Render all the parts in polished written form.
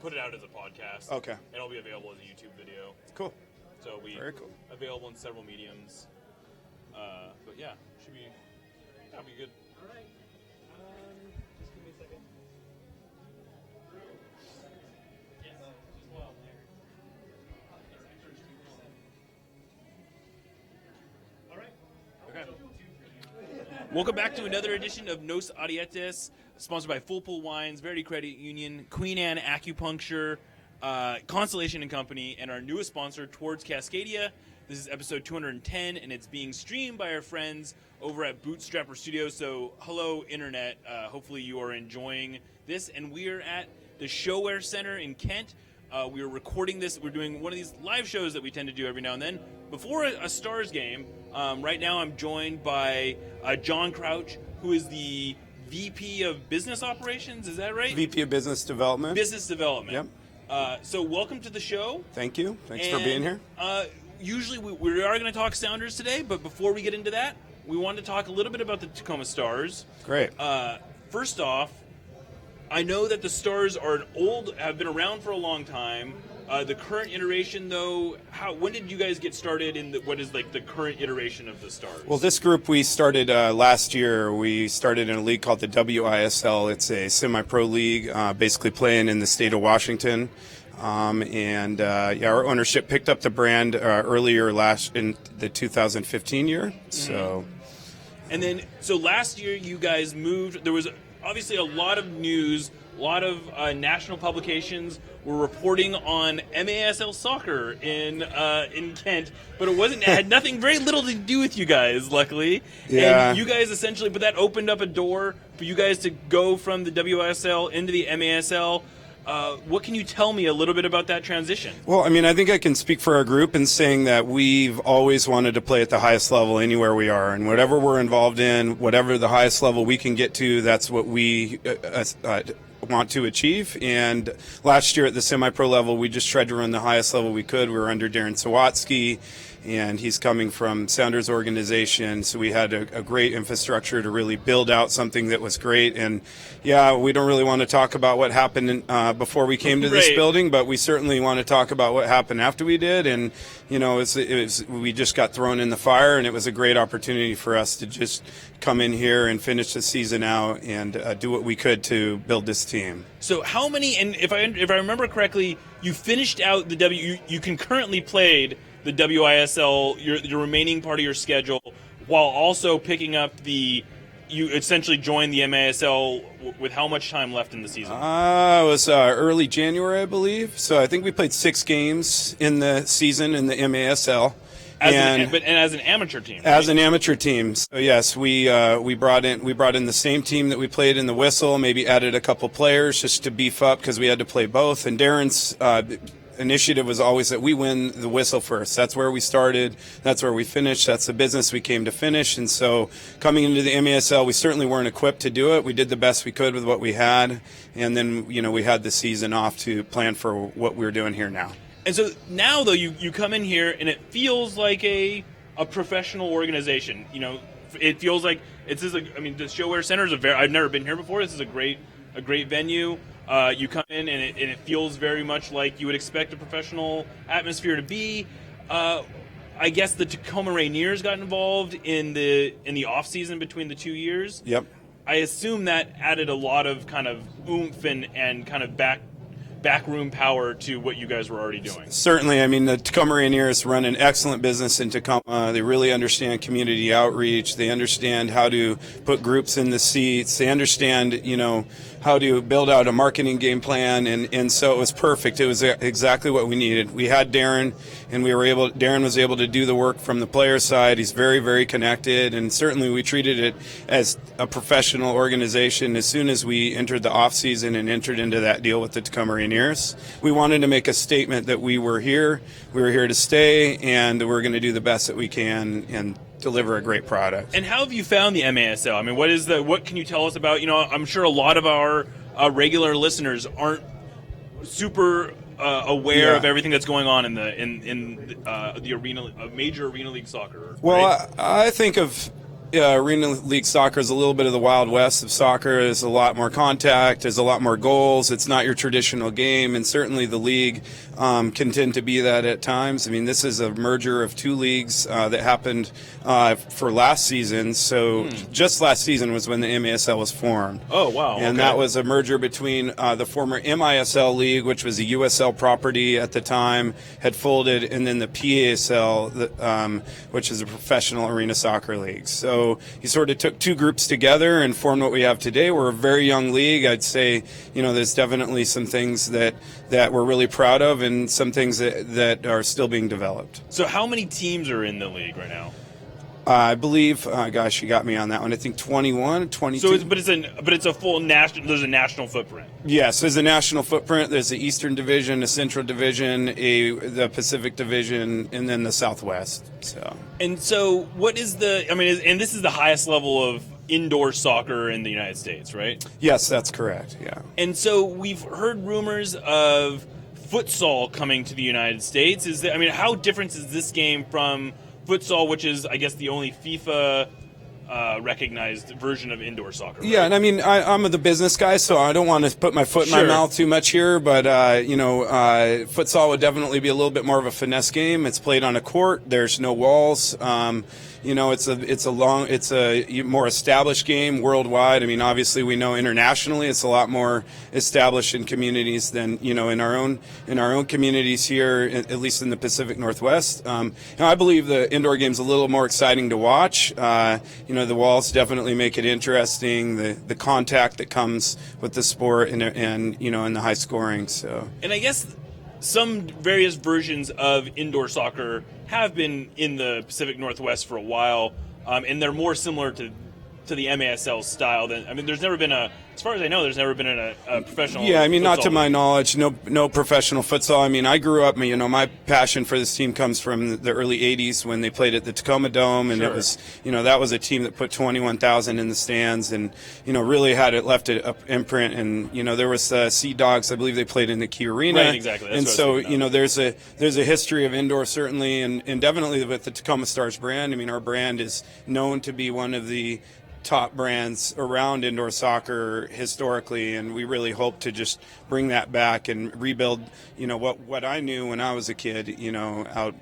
put it out as a podcast. Okay. And it'll be available as a YouTube video. Cool. So Very cool. Available in several mediums. But yeah, that'll be good. All right. Just give me a second. Yes. Just well there. All right. Okay. Welcome back to another edition of Nos Audietis, sponsored by Full Pool Wines, Verity Credit Union, Queen Anne Acupuncture, Constellation and Company, and our newest sponsor, Towards Cascadia. This is episode 210, and it's being streamed by our friends over at Bootstrapper Studios. So, hello, Internet. Hopefully you are enjoying this. And we are at the Showware Center in Kent. We are recording this. We're doing one of these live shows that we tend to do every now and then. Before a Stars game, right now I'm joined by John Crouch, who is the VP of Business Operations. Is that right? VP of Business Development. Business Development. Yep. So welcome to the show. Thank you. Thanks for being here. Usually we are going to talk Sounders today, but before we get into that, we wanted to talk a little bit about the Tacoma Stars. Great. First off, I know that the Stars have been around for a long time. The current iteration, though, when did you guys get started in what is like the current iteration of the Stars? Well, this group we started last year. We started in a league called the WISL. It's a semi-pro league, basically playing in the state of Washington. Our ownership picked up the brand earlier in the 2015 year. So, and then last year you guys moved. There was obviously a lot of news, a lot of national publications were reporting on MASL soccer in Kent, but it had very little to do with you guys, luckily. Yeah. And you guys essentially, but that opened up a door for you guys to go from the WSL into the MASL. What can you tell me a little bit about that transition? Well, I mean, I think I can speak for our group in saying that we've always wanted to play at the highest level anywhere we are. And whatever we're involved in, whatever the highest level we can get to, that's what we want to achieve. And last year at the semi-pro level, we just tried to run the highest level we could. We were under Darren Sawatsky, and he's coming from Sounders organization, so we had a great infrastructure to really build out something that was great. And yeah, we don't really want to talk about what happened before we came to this building, but we certainly want to talk about what happened after we did. And we just got thrown in the fire, and it was a great opportunity for us to just come in here and finish the season out and do what we could to build this team. So how many? And if I remember correctly, you finished out the you concurrently played the WISL, your remaining part of your schedule, while also picking up you essentially joined the MASL with how much time left in the season? It was early January, I believe. So I think we played 6 games in the season in the MASL. As an amateur team. As an amateur team. So yes, we brought in the same team that we played in the Whistle, maybe added a couple players just to beef up because we had to play both. And Darren's initiative was always that we win the Whistle first. That's where we started. That's where we finished. That's the business we came to finish. And so coming into the MASL, we certainly weren't equipped to do it. We did the best we could with what we had. And then, we had the season off to plan for what we're doing here now. And so now, though, you come in here and it feels like a professional organization. It feels like the Showware Center is I've never been here before. This is a great venue. You come in and it feels very much like you would expect a professional atmosphere to be. I guess the Tacoma Rainiers got involved in the off season between the 2 years. Yep. I assume that added a lot of kind of oomph and kind of backroom power to what you guys were already doing. Certainly. I mean, the Tacoma Rainiers run an excellent business in Tacoma. They really understand community outreach. They understand how to put groups in the seats. They understand, how to build out a marketing game plan. And so it was perfect. It was exactly what we needed. We had Darren, and Darren was able to do the work from the player side. He's very, very connected. And certainly we treated it as a professional organization. As soon as we entered the off season and entered into that deal with the Tacoma Rainiers, we wanted to make a statement that we were here to stay, and we're going to do the best that we can and deliver a great product. And how have you found the MASL? I mean, what can you tell us about? I'm sure a lot of our regular listeners aren't super aware of everything that's going on in the arena, major arena league soccer. Well, right? I think of Arena League soccer is a little bit of the Wild West of soccer. There's a lot more contact. There's a lot more goals. It's not your traditional game, and certainly the league can tend to be that at times. I mean, this is a merger of two leagues that happened for last season. So just last season was when the MASL was formed. Oh, wow. And that was a merger between the former MISL league, which was a USL property at the time, had folded, and then the PASL, which is a professional arena soccer league. So he sort of took two groups together and formed what we have today. We're a very young league. I'd say, there's definitely some things that we're really proud of and some things that are still being developed. So how many teams are in the league right now? I believe, you got me on that one. I think 21, 22. So, but it's a full national. There's a national footprint. Yes, there's a national footprint. There's the Eastern Division, a Central Division, the Pacific Division, and then the Southwest. So what is and this is the highest level of indoor soccer in the United States, right? Yes, that's correct. Yeah. And so we've heard rumors of futsal coming to the United States. How different is this game from futsal, which is, I guess, the only FIFA recognized version of indoor soccer? Right? Yeah, and I'm the business guy, so I don't want to put my foot in my mouth too much here, but futsal would definitely be a little bit more of a finesse game. It's played on a court. There's no walls. It's a more established game worldwide. Obviously we know internationally it's a lot more established in communities than in our own communities here, at least in the Pacific Northwest. I believe the indoor game's a little more exciting to watch. The walls definitely make it interesting. The contact that comes with the sport and the high scoring. So. And I guess some various versions of indoor soccer have been in the Pacific Northwest for a while, and they're more similar to the MASL style than. There's never been as far as I know, there's never been a professional. Yeah, not to league. my knowledge, no professional futsal. I grew up. My passion for this team comes from the early '80s when they played at the Tacoma Dome, and it was, that was a team that put 21,000 in the stands, and really had it left an imprint. And there was Sea Dogs. I believe they played in the Key Arena. Right, exactly. That's and so there's a history of indoor certainly, and definitely with the Tacoma Stars brand. Our brand is known to be one of the top brands around indoor soccer historically, and we really hope to just bring that back and rebuild what I knew when I was a kid out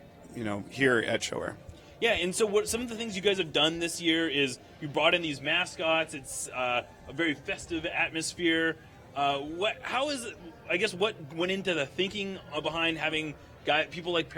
here at Shower. Yeah, and so what some of the things you guys have done this year is you brought in these mascots. It's a very festive atmosphere. What went into the thinking behind having people like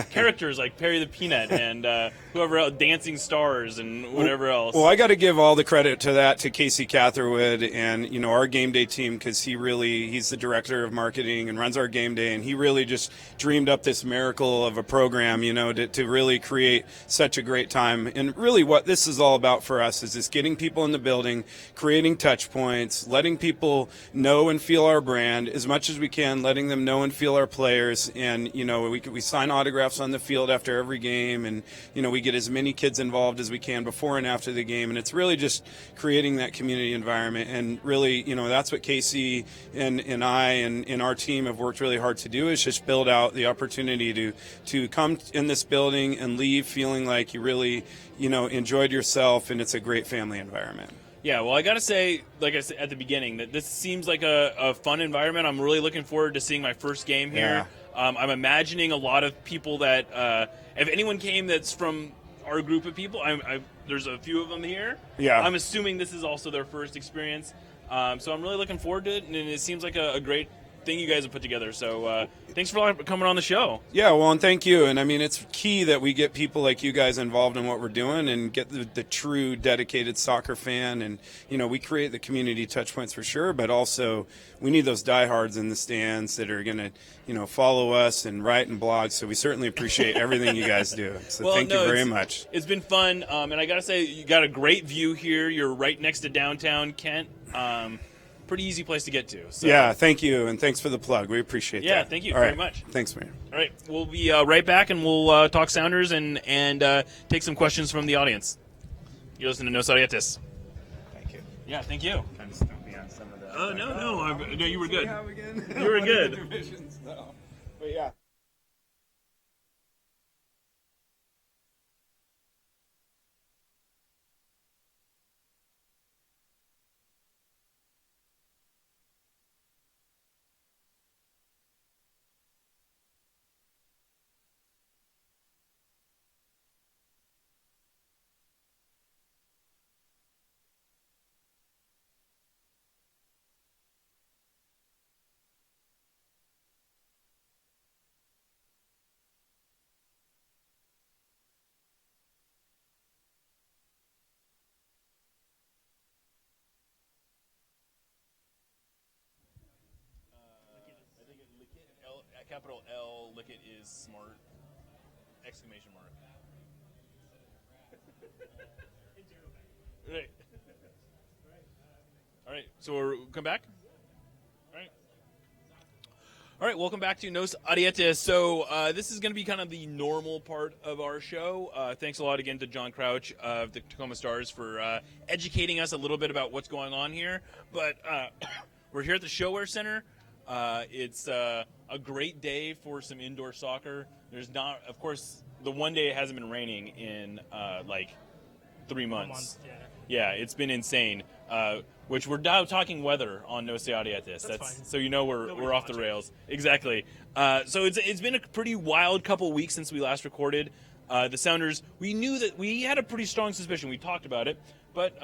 characters like Perry the Peanut and whoever else, Dancing Stars and whatever else? Well, I got to give all the credit to Casey Catherwood and our game day team, because he's the director of marketing and runs our game day, and he really just dreamed up this miracle of a program, to really create such a great time. And really, what this is all about for us is just getting people in the building, creating touch points, letting people know and feel our brand as much as we can, letting them know and feel our players. And we sign autographs on the field after every game, and we get as many kids involved as we can before and after the game, and it's really just creating that community environment. And really, that's what Casey and I and our team have worked really hard to do, is just build out the opportunity to come in this building and leave feeling like you really enjoyed yourself, and it's a great family environment. Yeah, well, I got to say, like I said at the beginning, that this seems like a fun environment. I'm really looking forward to seeing my first game here. Yeah. I'm imagining a lot of people that, if anyone came that's from our group of people, there's a few of them here. Yeah. I'm assuming this is also their first experience. So I'm really looking forward to it, and it seems like a great thing you guys have put together. So thanks for coming on the show. Yeah, well, and thank you. And it's key that we get people like you guys involved in what we're doing and get the true dedicated soccer fan. And we create the community touch points for sure, but also we need those diehards in the stands that are going to follow us and write and blog. So we certainly appreciate everything you guys do. So thank you very much. It's been fun, and I gotta say, you got a great view here. You're right next to downtown Kent. Pretty easy place to get to. So. Yeah, thank you, and thanks for the plug. We appreciate that. Yeah, thank you very much. Thanks, man. All right, we'll be right back, and we'll talk Sounders and take some questions from the audience. You're listening to Nos Audietis. Thank you. Yeah, thank you. Kind of stumped me on some of that. Oh, no, you were good. You were good. Divisions, no. But yeah. capital L, Lickett is smart, exclamation mark. Right. All right, so we'll come back. All right, welcome back to Nos Audietis. So this is going to be kind of the normal part of our show. Thanks a lot again to John Crouch of the Tacoma Stars for educating us a little bit about what's going on here. But we're here at the ShoWare Center. It's a great day for some indoor soccer. There's not, of course, the one day it hasn't been raining in like 3 months. Yeah, it's been insane. Which we're now talking weather on Nos Audietis. That's fine. So you know we're off the rails. Exactly. So it's been a pretty wild couple of weeks since we last recorded. The Sounders, we knew that we had a pretty strong suspicion. We talked about it. But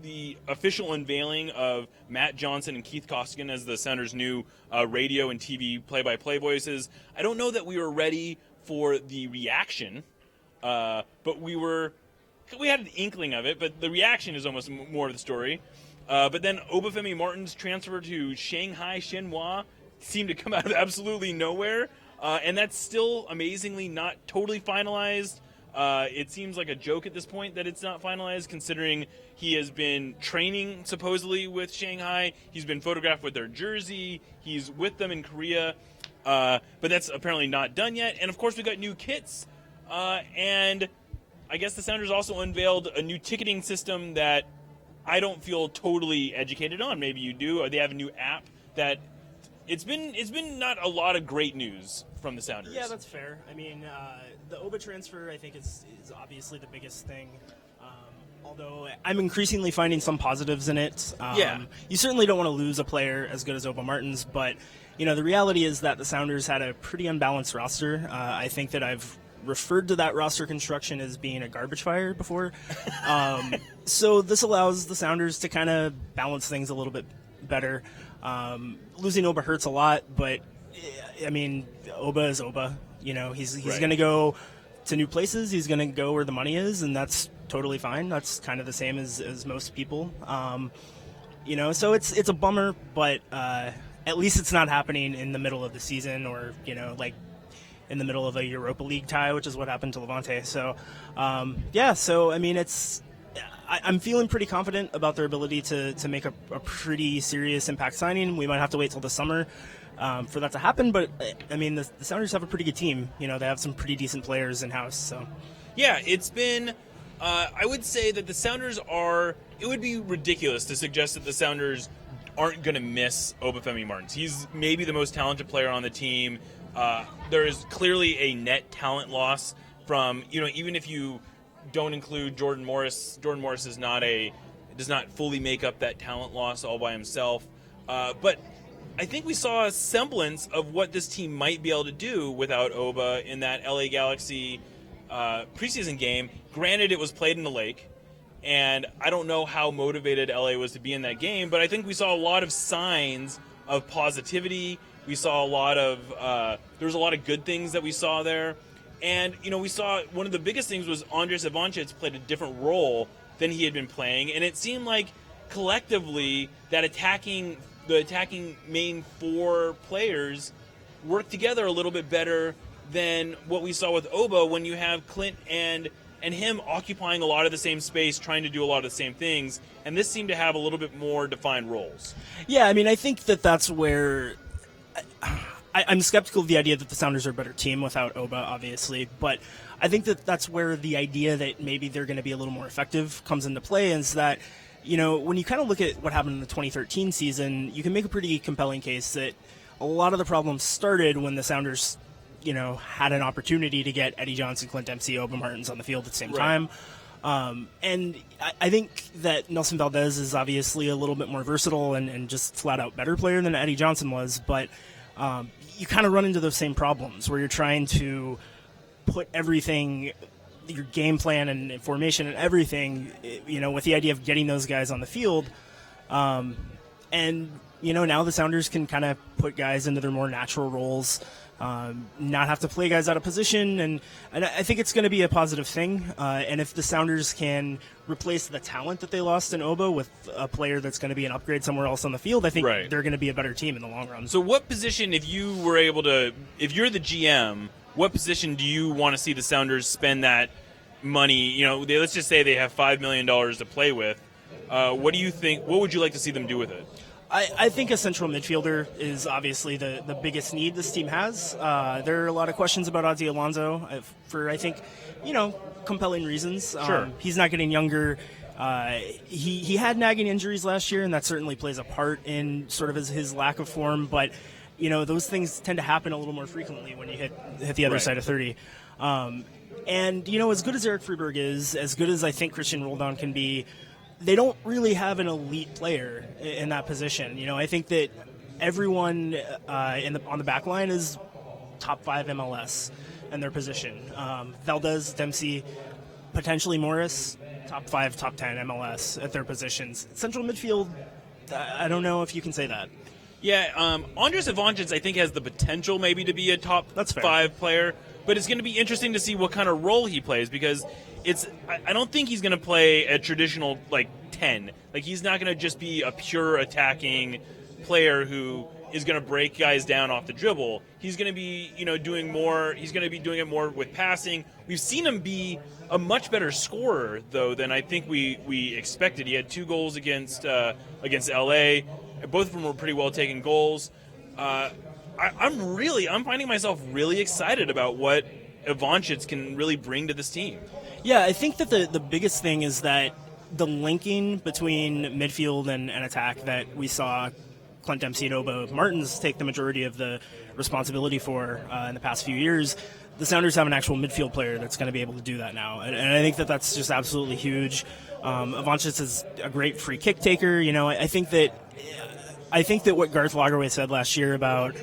the official unveiling of Matt Johnson and Keith Costigan as the Sounders' new radio and TV play-by-play voices, I don't know that we were ready for the reaction, but we had an inkling of it, but the reaction is almost more of the story. But then Obafemi Martin's transfer to Shanghai Shenhua seemed to come out of absolutely nowhere, and that's still amazingly not totally finalized. It seems like a joke at this point that it's not finalized, considering he has been training supposedly with Shanghai. He's been photographed with their jersey. He's with them in Korea, but that's apparently not done yet. And of course, we got new kits, and I guess the Sounders also unveiled a new ticketing system that I don't feel totally educated on. Maybe you do. Or they have a new app that it's been not a lot of great news from the Sounders. Yeah, that's fair. I mean, the Oba transfer I think is obviously the biggest thing. Although I'm increasingly finding some positives in it. You certainly don't want to lose a player as good as Oba Martins, but the reality is that the Sounders had a pretty unbalanced roster. I think that I've referred to that roster construction as being a garbage fire before. So this allows the Sounders to kind of balance things a little bit better. Losing Oba hurts a lot, but I mean, Oba is Oba. He's Right. going to go to new places. He's going to go where the money is, and that's totally fine. That's kind of the same as most people. So it's a bummer, but at least it's not happening in the middle of the season or, like in the middle of a Europa League tie, which is what happened to Levante. So, so, I mean, I'm feeling pretty confident about their ability to make a pretty serious impact signing. We might have to wait till the summer for that to happen, but, I mean, the Sounders have a pretty good team. They have some pretty decent players in-house. So, yeah, it's been I would say that the Sounders it would be ridiculous to suggest that the Sounders aren't going to miss Obafemi Martins. He's maybe the most talented player on the team. There is clearly a net talent loss from, even if you don't include Jordan Morris. Jordan Morris does not fully make up that talent loss all by himself. But I think we saw a semblance of what this team might be able to do without Oba in that LA Galaxy preseason game. Granted, it was played in the lake, and I don't know how motivated LA was to be in that game, but I think we saw a lot of signs of positivity. We saw there was a lot of good things that we saw there. And, we saw one of the biggest things was Andres Ivancic played a different role than he had been playing. And it seemed like collectively that the attacking main four players worked together a little bit better than what we saw with Oba when you have Clint and him occupying a lot of the same space, trying to do a lot of the same things. And this seemed to have a little bit more defined roles. Yeah, I mean, I think that's where I'm skeptical of the idea that the Sounders are a better team without Oba, obviously, but I think that's where the idea that maybe they're going to be a little more effective comes into play, is that, when you kind of look at what happened in the 2013 season, you can make a pretty compelling case that a lot of the problems started when the Sounders, had an opportunity to get Eddie Johnson, Clint Dempsey, Oba Martins on the field at the same time. And I think that Nelson Valdez is obviously a little bit more versatile and just flat out better player than Eddie Johnson was, but you kind of run into those same problems where you're trying to put everything, your game plan and formation and everything, with the idea of getting those guys on the field. And now the Sounders can kind of put guys into their more natural roles, not have to play guys out of position, and I think it's going to be a positive thing. And if the Sounders can replace the talent that they lost in Oba with a player that's going to be an upgrade somewhere else on the field, I think Right. they're going to be a better team in the long run. So what position, if you're the GM, what position do you want to see the Sounders spend that money? Let's just say they have $5 million to play with. What do you think? What would you like to see them do with it? I think a central midfielder is obviously the biggest need this team has. There are a lot of questions about Ozzy Alonso for, I think, compelling reasons. Sure. He's not getting younger. He had nagging injuries last year, and that certainly plays a part in sort of his lack of form. But, those things tend to happen a little more frequently when you hit the other Right. side of 30. And, as good as Eric Freeberg is, as good as I think Christian Roldan can be, they don't really have an elite player in that position. I think that everyone on the back line is top 5 MLS in their position. Valdez, Dempsey, potentially Morris, top 5, top 10 MLS at their positions. Central midfield, I don't know if you can say that. Yeah, Andres Ivancic, I think, has the potential maybe to be a top That's fair. 5 player, but it's going to be interesting to see what kind of role he plays because I don't think he's going to play a traditional 10. He's not going to just be a pure attacking player who is going to break guys down off the dribble. He's going to be doing more. He's going to be doing it more with passing. We've seen him be a much better scorer though than I think we expected. He had 2 goals against LA. Both of them were pretty well taken goals. I'm finding myself really excited about what Ivancic can really bring to this team. Yeah, I think that the biggest thing is that the linking between midfield and attack that we saw Clint Dempsey and Oba Martins take the majority of the responsibility for in the past few years, the Sounders have an actual midfield player that's going to be able to do that now. And I think that that's just absolutely huge. Ivancic is a great free kick taker. I think that what Garth Lagerwey said last year about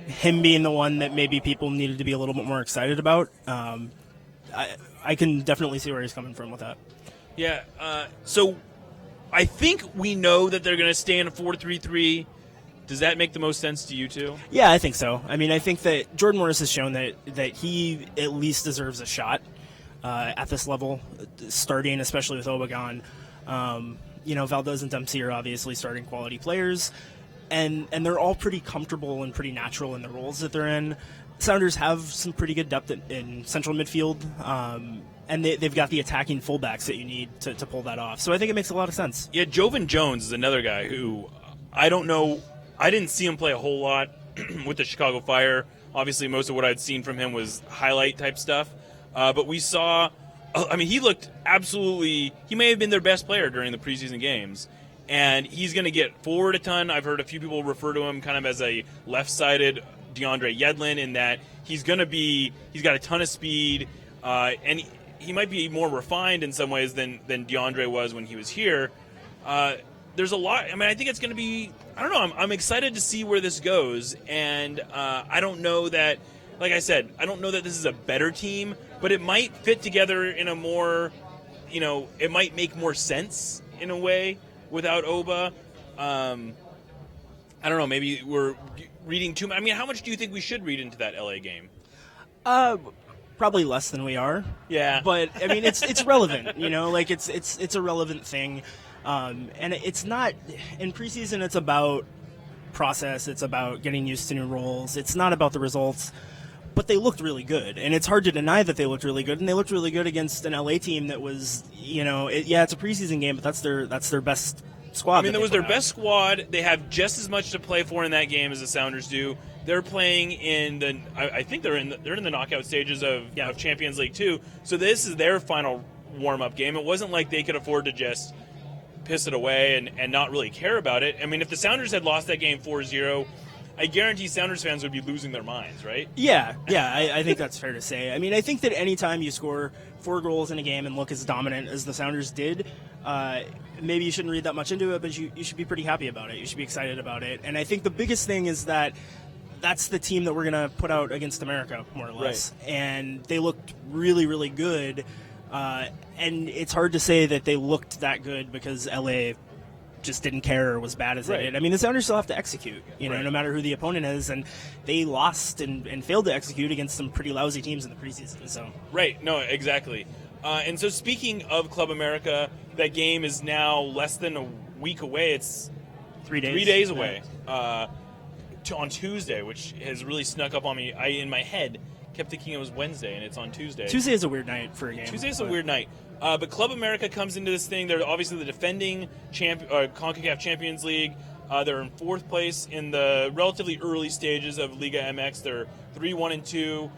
him being the one that maybe people needed to be a little bit more excited about, I can definitely see where he's coming from with that. Yeah, so I think we know that they're going to stay in a 4-3-3. Does that make the most sense to you too? Yeah, I think so. I mean, I think that Jordan Morris has shown that he at least deserves a shot at this level, starting, especially with Obagon. Valdez and Dempsey are obviously starting quality players, and they're all pretty comfortable and pretty natural in the roles that they're in. Sounders have some pretty good depth in central midfield, and they've got the attacking fullbacks that you need to pull that off. So I think it makes a lot of sense. Yeah, Jovan Jones is another guy who I don't know. I didn't see him play a whole lot with the Chicago Fire. Obviously, most of what I'd seen from him was highlight type stuff. But we saw, he looked absolutely, he may have been their best player during the preseason games. And he's going to get forward a ton. I've heard a few people refer to him kind of as a left-sided DeAndre Yedlin in that he's got a ton of speed, and he might be more refined in some ways than DeAndre was when he was here. There's a lot. I think it's going to be, I don't know, I'm excited to see where this goes, and I don't know that, like I said, I don't know that this is a better team, but it might fit together in a more, it might make more sense in a way without Oba. I don't know, maybe we're reading too much. How much do you think we should read into that LA game? Probably less than we are. Yeah. But it's relevant, it's a relevant thing. And it's not in preseason. It's about process. It's about getting used to new roles. It's not about the results. But they looked really good, and it's hard to deny that they looked really good. And they looked really good against an LA team that was, it's a preseason game, but that's their best squad. That was their best squad. They have just as much to play for in that game as the Sounders do. They're playing in the, I think they're in the knockout stages of Champions League 2. So this is their final warm-up game. It wasn't like they could afford to just piss it away and not really care about it. If the Sounders had lost that game 4-0, I guarantee Sounders fans would be losing their minds, right? Yeah, I think that's fair to say. I think that anytime you score 4 goals in a game and look as dominant as the Sounders did, maybe you shouldn't read that much into it, but you should be pretty happy about it. You should be excited about it. And I think the biggest thing is that that's the team that we're going to put out against America, more or less. Right. And they looked really, really good. And it's hard to say that they looked that good because LA just didn't care or was bad as Right. they did. I mean, the Sounders still have to execute, Right. no matter who the opponent is, and they lost and failed to execute against some pretty lousy teams in the preseason. So Right. No, exactly. And so speaking of Club America, that game is now less than a week away. It's 3 days. 3 days away on Tuesday, which has really snuck up on me. I, in my head, kept thinking it was Wednesday, and it's on Tuesday. Tuesday is a weird night for a game. Tuesday's a but- weird night. But Club America comes into this thing. They're obviously the defending CONCACAF Champions League. They're in fourth place in the relatively early stages of Liga MX. They're 3-1-2.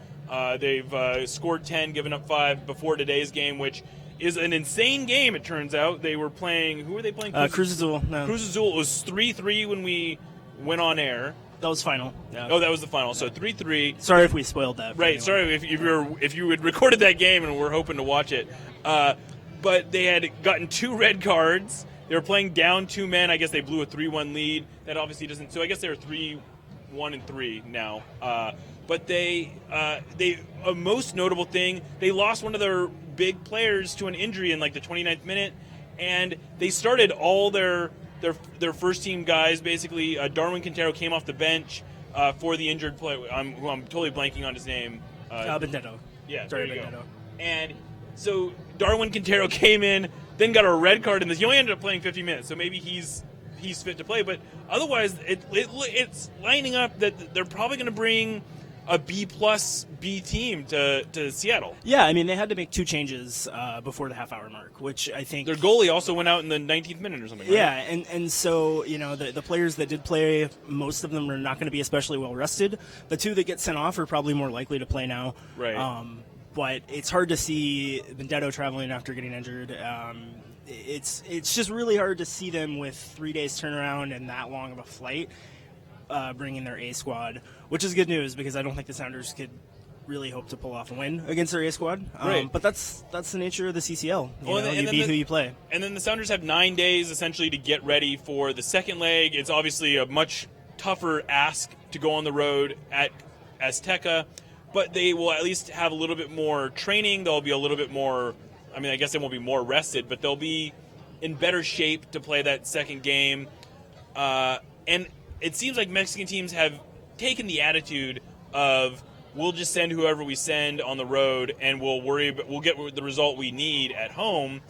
They've scored 10, given up 5 before today's game, which is an insane game, it turns out. They were playing... Who were they playing? Cruz Azul. No, Cruz Azul. It was 3-3 when we went on air. that was final. Yeah. Oh, that was the final. So 3-3. Sorry if we spoiled that. for Right. anyone. Sorry if you had recorded that game and were hoping to watch it. But they had gotten 2 red cards. They were playing down 2 men. I guess they blew a 3-1 lead. That obviously doesn't. So I guess they're 3-1-3 now. But a most notable thing, they lost one of their big players to an injury in like the 29th minute, and they started all their first team guys basically. Darwin Quintero came off the bench for the injured player. I'm totally blanking on his name. Benedetto. Yeah, Sorry, there you go. Benedetto. And so Darwin Quintero came in, then got a red card in this. He only ended up playing 50 minutes, so maybe he's fit to play. But otherwise, it's lining up that they're probably going to bring a B+ B team to Seattle. Yeah, I mean, they had to make 2 changes before the half-hour mark, which I think... Their goalie also went out in the 19th minute or something, right? Yeah, and so, the players that did play, most of them are not going to be especially well rested. The 2 that get sent off are probably more likely to play now. Right. But it's hard to see Benedetto traveling after getting injured. It's just really hard to see them with 3 days turnaround and that long of a flight bringing their A squad, which is good news because I don't think the Sounders could really hope to pull off a win against their A squad. Right. But that's the nature of the CCL. You beat who you play. And then the Sounders have 9 days essentially to get ready for the second leg. It's obviously a much tougher ask to go on the road at Azteca, but they will at least have a little bit more training. They'll be a little bit more, I mean, I guess they won't be more rested, but they'll be in better shape to play that second game. And it seems like Mexican teams have taken the attitude of, we'll just send whoever we send on the road, and we'll get the result we need at home.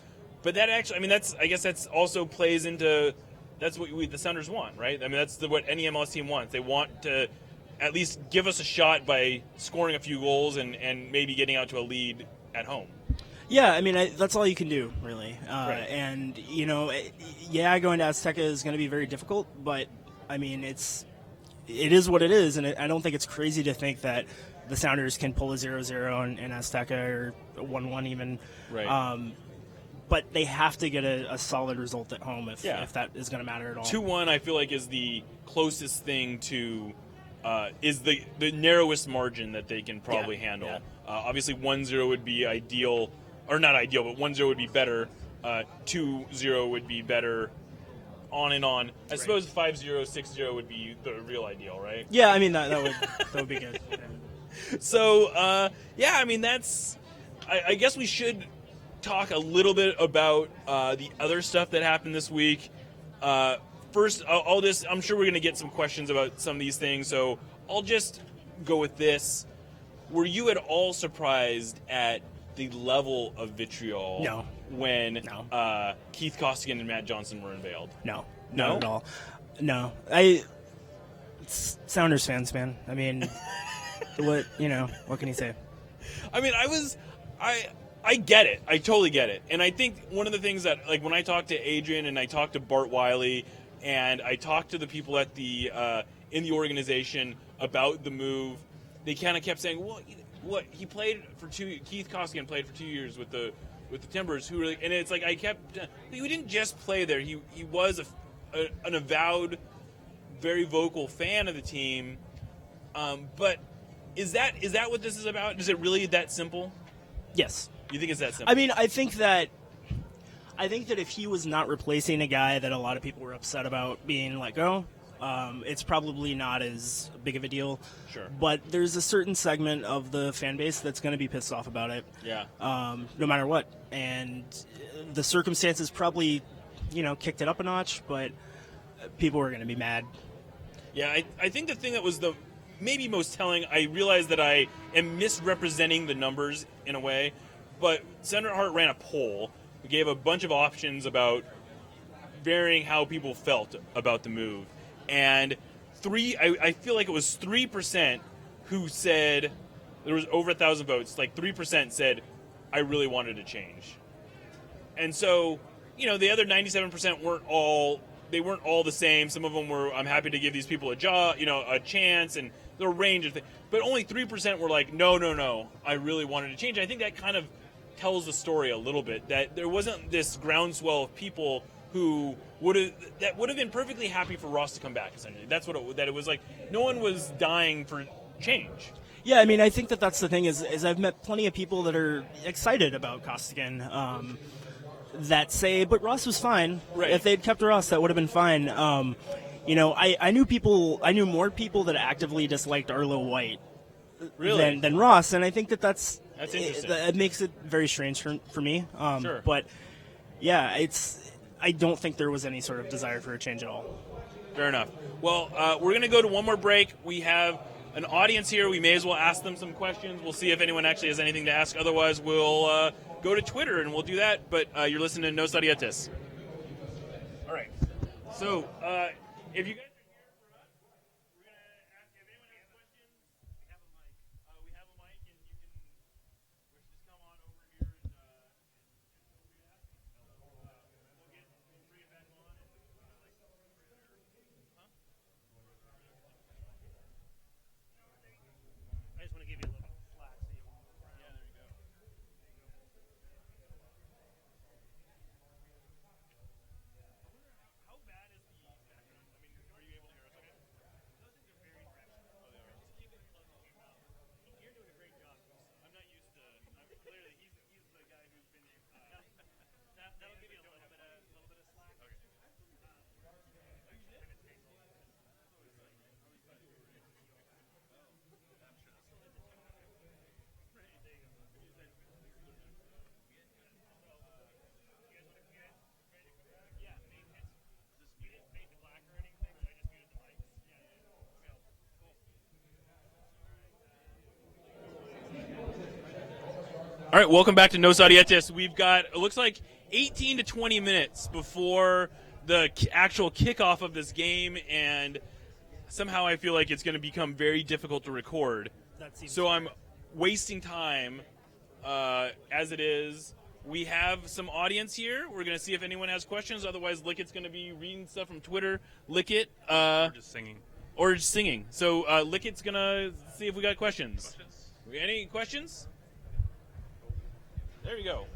But that actually, I mean, that's also plays into, that's what the Sounders want, right? I mean, that's what any MLS team wants. They want to at least give us a shot by scoring a few goals and maybe getting out to a lead at home. Yeah, I mean, that's all you can do, really. Right. And, going to Azteca is going to be very difficult, but, I mean, it is what it is, and I don't think it's crazy to think that the Sounders can pull a 0-0 in Azteca or a 1-1 even. Right. But they have to get a solid result at home if that is going to matter at all. 2-1, I feel like, is the closest thing to is the narrowest margin that they can probably handle. Yeah. Obviously, 1-0 would be ideal, or not ideal, but 1-0 would be better. 2-0 would be better. On and on. I suppose 5-0, 6-0 would be the real ideal, right? Yeah, I mean that would be good. So, I mean that's. I guess we should talk a little bit about the other stuff that happened this week. First, I'm sure we're going to get some questions about some of these things, so I'll just go with this. Were you at all surprised at the level of vitriol No. when Keith Costigan and Matt Johnson were unveiled? No, No? not at all. No, Sounders fans, man. I mean, what can you say? I mean, I get it. I totally get it. And I think one of the things that, like, when I talked to Adrian and I talked to Bart Wiley and I talked to the people at the in the organization about the move, they kind of kept saying, well, what he played for Keith Costigan played for 2 years with the Timbers, who really, and it's like he didn't just play there. He was an avowed, very vocal fan of the team. But is that what this is about? Is it really that simple? Yes. You think it's that simple? I mean, I think that if he was not replacing a guy that a lot of people were upset about being let go, it's probably not as big of a deal. Sure. But there's a certain segment of the fan base that's going to be pissed off about it. Yeah. No matter what. And the circumstances probably kicked it up a notch, but people were going to be mad. Yeah, I think the thing that was the maybe most telling, I realized that I am misrepresenting the numbers in a way, but Senator Hart ran a poll. We gave a bunch of options about varying how people felt about the move. And I feel like it was 3% who said, there was over 1,000 votes, like 3% said, I really wanted to change. And so, the other 97% weren't all the same. Some of them were, I'm happy to give these people a job, a chance, and the range of things. But only 3% were like, no, I really wanted to change. I think that kind of tells the story a little bit, that there wasn't this groundswell of people who would have been perfectly happy for Ross to come back, essentially. That's what it was like. No one was dying for change. Yeah, I mean, I think that's the thing is I've met plenty of people that are excited about Costigan that say, but Ross was fine. Right. If they'd kept Ross, that would have been fine. I knew more people that actively disliked Arlo White Really? than Ross, and I think that's interesting. It makes it very strange for me. Sure. But yeah, I don't think there was any sort of desire for a change at all. Fair enough. Well, we're going to go to one more break. We have an audience here. We may as well ask them some questions. We'll see if anyone actually has anything to ask. Otherwise, we'll go to Twitter and we'll do that. But you're listening to Nos Audietis. All right. So, if you guys are here for us, we're going to ask if anyone has questions. We have a mic. We have a mic, and you can just come on over here and feel free to ask. We'll bring it back on. I just want to give you a little slack so you can move around. Yeah, there you go. How bad is the background? I mean, are you able to hear us okay? Those things are very fresh. Oh, they are. Just keep it close to your mouth. You're doing a great job. I'm not used to. Clearly, he's the guy who's been. That'll give you a little bit of slack. Okay. All right, welcome back to Nos Audietis. We've got, it looks like 18 to 20 minutes before the actual kickoff of this game, and somehow I feel like it's going to become very difficult to record. So I'm wasting time as it is. We have some audience here. We're going to see if anyone has questions. Otherwise, Licket's going to be reading stuff from Twitter. Licket. Or just singing. Or just singing. So Licket's going to see if we got questions. Any questions? There you go.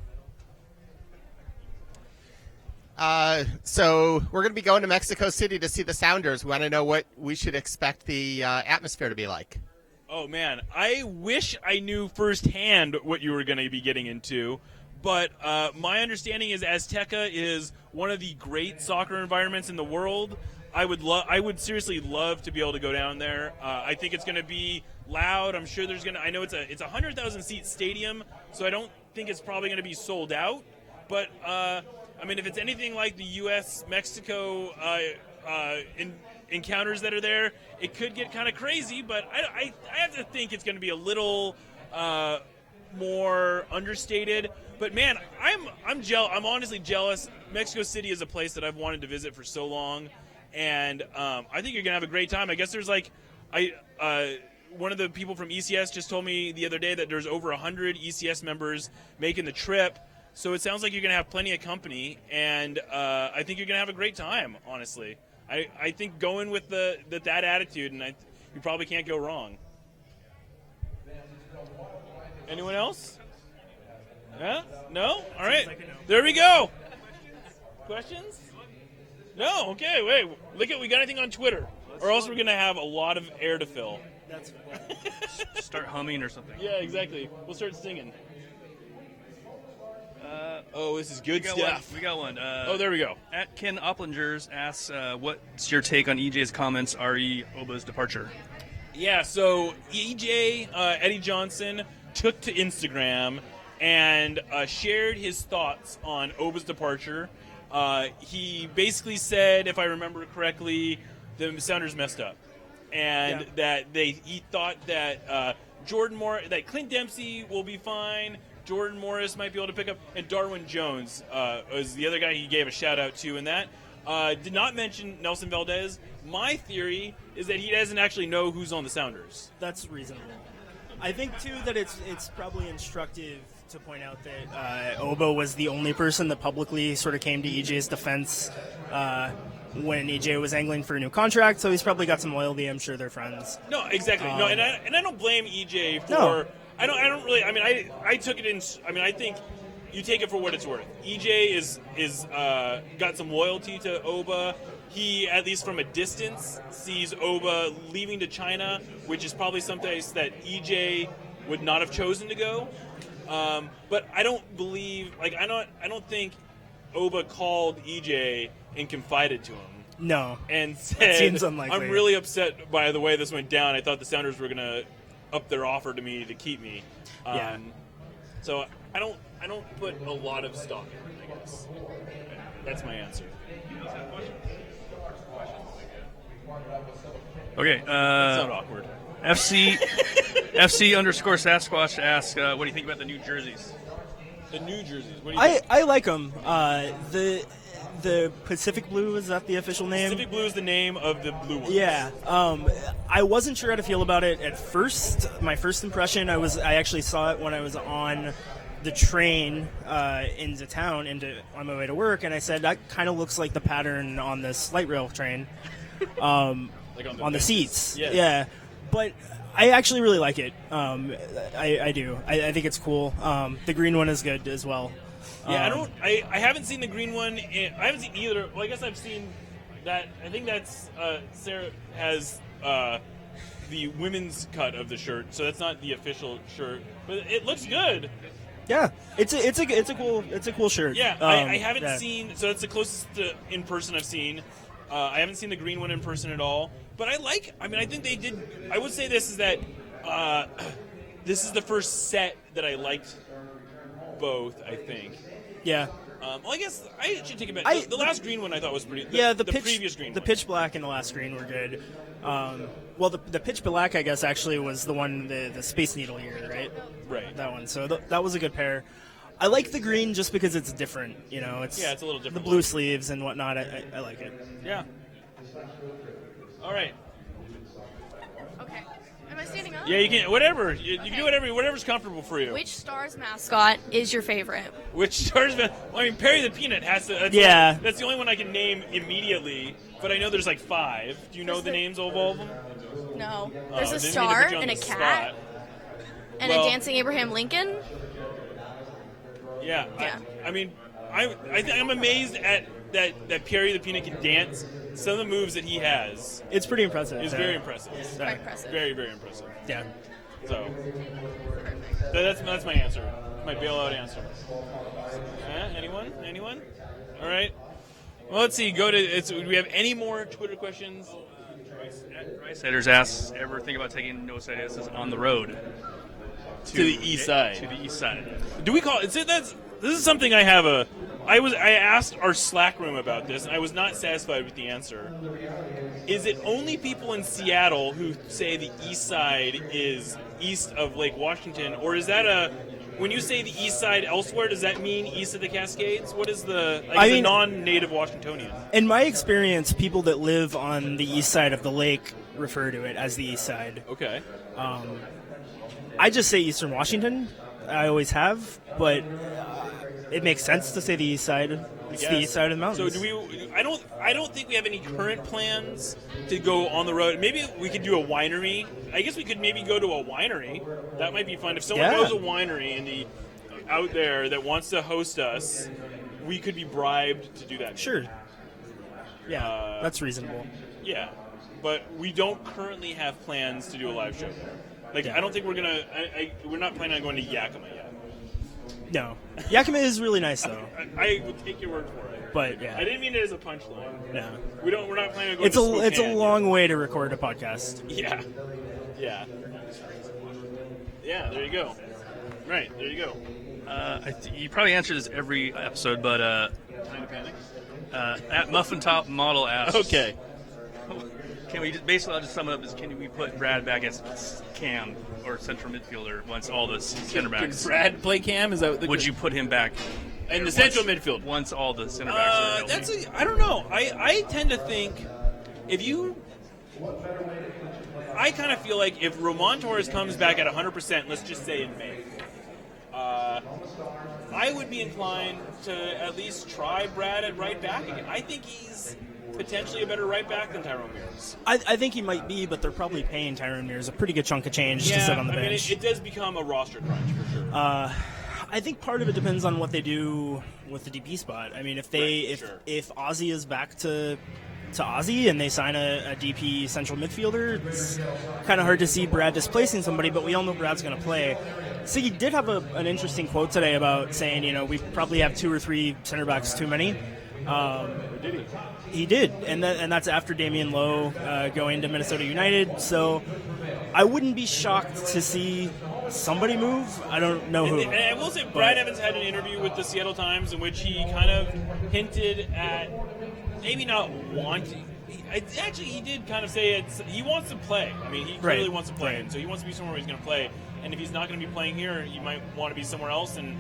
So we're going to be going to Mexico City to see the Sounders. We want to know what we should expect the atmosphere to be like. Oh, man. I wish I knew firsthand what you were going to be getting into. But my understanding is Azteca is one of the great soccer environments in the world. I would seriously love to be able to go down there. I think it's going to be loud. I'm sure there's going to. I know it's a 100,000 seat stadium, so I don't think it's probably going to be sold out. But I mean, if it's anything like the U.S.-Mexico encounters that are there, it could get kind of crazy. But I have to think it's going to be a little more understated. But man, I'm honestly jealous. Mexico City is a place that I've wanted to visit for so long. And I think you're going to have a great time. I guess there's one of the people from ECS just told me the other day that there's over 100 ECS members making the trip. So it sounds like you're going to have plenty of company. And I think you're going to have a great time, honestly. I think going with that attitude, and you probably can't go wrong. Anyone else? Yeah? No? All right. There we go. Questions? No, okay, wait. Look at, we got anything on Twitter? Or else we're going to have a lot of air to fill. That's Start humming or something. Yeah, exactly. We'll start singing. Oh, this is good stuff. We got one. Oh, there we go. At Ken Opplingers asks, what's your take on EJ's comments, re Oba's departure? Yeah, so EJ, Eddie Johnson, took to Instagram and shared his thoughts on Oba's departure. He basically said, if I remember correctly, the Sounders messed up, and that he thought that that Clint Dempsey will be fine. Jordan Morris might be able to pick up, and Darwin Jones was the other guy he gave a shout out to, and that did not mention Nelson Valdez. My theory is that he doesn't actually know who's on the Sounders. That's reasonable. I think too that it's probably instructive to point out that Oba was the only person that publicly sort of came to EJ's defense when EJ was angling for a new contract. So he's probably got some loyalty. I'm sure they're friends. No, exactly. No, and I don't blame EJ for. No. I don't really. I mean, I took it in. I mean, I think you take it for what it's worth. EJ is got some loyalty to Oba. He, at least from a distance, sees Oba leaving to China, which is probably someplace that EJ would not have chosen to go. But I don't believe, I don't think Oba called EJ and confided to him. No. And said, that seems unlikely. I'm really upset by the way this went down. I thought the Sounders were going to up their offer to me to keep me. Yeah. So I don't put a lot of stock in it, I guess. That's my answer. Okay. That's not awkward. FC underscore Sasquatch asks, what do you think about the new jerseys? The new jerseys. What do you think? I like them. The Pacific Blue, is that the official name? Pacific Blue is the name of the blue ones. Yeah. I wasn't sure how to feel about it at first. My first impression, I actually saw it when I was on the train into town, on my way to work, and I said, that kind of looks like the pattern on this light rail train. Like on the seats. Yes. Yeah. But I actually really like it. I do. I think it's cool. The green one is good as well. Yeah, I haven't seen the green one. I haven't seen either. Well, I guess I've seen that. I think that's Sarah has the women's cut of the shirt, so that's not the official shirt, but it looks good. Yeah, it's a cool shirt. Yeah, I haven't seen. So that's the closest to in person I've seen. I haven't seen the green one in person at all, but I think they did. I would say this is that this is the first set that I liked both. I think. Yeah. Well, I guess I should take it back. The last green one I thought was pretty. The previous green. The one. pitch black and the last green were good. Well, the pitch black, I guess, actually was the one the Space Needle year, right? Right. That one. So that was a good pair. I like the green just because it's different. It's a little different. The blue sleeves and whatnot. I like it. Yeah. All right. Okay. Am I standing up? Yeah, you can. Whatever. You can do whatever's comfortable for you. Which Stars mascot is your favorite? Which Stars? Well, I mean, Perry the Peanut has to. That's the only one I can name immediately. But I know there's like 5. Do you know the names of all of them? No. There's a they need to star put you on and a the cat spot. and a dancing Abraham Lincoln. Yeah. Yeah. I mean, I'm amazed at that Perry the Peanut can dance. Some of the moves that he has It's pretty impressive. is very impressive. It's quite impressive. Very, very impressive. Yeah. So that's my answer. My bailout answer. Anyone? All right. Well, let's see. Do we have any more Twitter questions? Drysiders asks, ever think about taking Nos Audietis on the road To the east side. To the east side. Do we call it? This is something I have I asked our Slack room about this, and I was not satisfied with the answer. Is it only people in Seattle who say the east side is east of Lake Washington, or is that when you say the east side elsewhere, does that mean east of the Cascades? What is the a non-native Washingtonian? In my experience, people that live on the east side of the lake refer to it as the east side. Okay. I just say Eastern Washington. I always have, but it makes sense to say the east side. It's the east side of the mountains. So I don't think we have any current plans to go on the road. Maybe we could do a winery. I guess we could maybe go to a winery. That might be fun. If someone knows a winery out there that wants to host us, we could be bribed to do that. Sure. Yeah, that's reasonable. Yeah, but we don't currently have plans to do a live show there. I don't think we're gonna. We're not planning on going to Yakima yet. No, Yakima is really nice though. I would take your word for it. But yeah, I didn't mean it as a punchline. No, we're not planning on going. To It's a long yet. way to record a podcast. Yeah. There you go. Right, there you go. You probably answer this every episode, but time to panic. At Muffin Top Model asks. Okay. Can we just basically? I'll just sum it up as: can we put Brad back as Cam or central midfielder once all the center Can backs? Brad play Cam? Is that what the Would you put him back in there the central once- midfield? once all the center backs are healthy? That's I don't know. I tend to think if you. I kind of feel like if Roman Torres comes back at 100%, let's just say in May, I would be inclined to at least try Brad at right back again. I think he's potentially a better right back than Tyrone Mears. I think he might be, but they're probably paying Tyrone Mears a pretty good chunk of change to sit on the bench. It does become a roster crunch for sure. I think part of it depends on what they do with the DP spot. I mean, if Ozzy is back to Ozzy and they sign a DP central midfielder, it's kind of hard to see Brad displacing somebody, but we all know Brad's going to play. Siggy did have an interesting quote today about saying, we probably have 2 or 3 center backs too many. Did he? He did, and that's after Damian Lowe going to Minnesota United. So I wouldn't be shocked to see somebody move. I don't know who. And I will say, Brad Evans had an interview with the Seattle Times in which he kind of hinted at maybe not wanting. Actually, he did kind of say he wants to play. I mean, he really wants to play, and so he wants to be somewhere where he's going to play. And if he's not going to be playing here, he might want to be somewhere else. And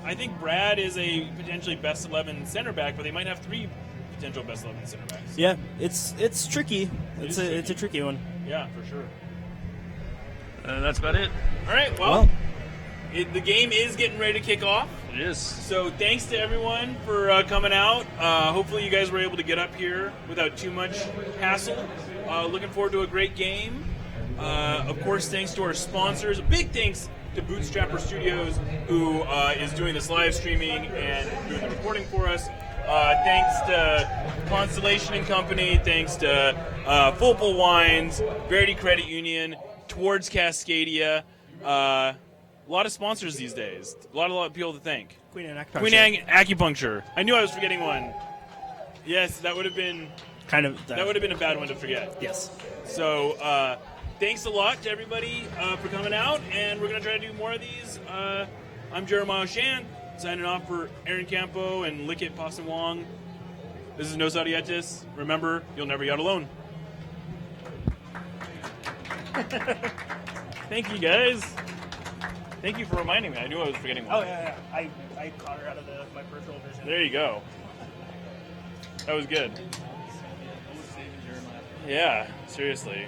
I think Brad is a potentially best 11 center back, but they might have 3 potential best 11 center backs. Yeah, it's tricky. It's a tricky one. Yeah, for sure. That's about it. All right, well the game is getting ready to kick off. It is. So thanks to everyone for coming out. Hopefully you guys were able to get up here without too much hassle. Looking forward to a great game. Of course, thanks to our sponsors. Big thanks to Bootstrapper Studios, who is doing this live streaming and doing the recording for us. Thanks to Constellation and Company. Thanks to Full Pull Wines, Verity Credit Union, Towards Cascadia. A lot of sponsors these days. A lot of people to thank. Queen Anne Acupuncture. Queen Anne Acupuncture. I knew I was forgetting one. Yes, that would have been that would have been a bad one to forget. Yes. So thanks a lot to everybody for coming out, and we're gonna try to do more of these. I'm Jeremiah Shan, signing off for Aaron Campo and Lickett Pawson Wong. This is Nos Audietis. Remember, you'll never yacht alone. Thank you, guys. Thank you for reminding me. I knew I was forgetting one. Oh yeah. I caught her out of my peripheral vision. There you go. That was good. Yeah, seriously.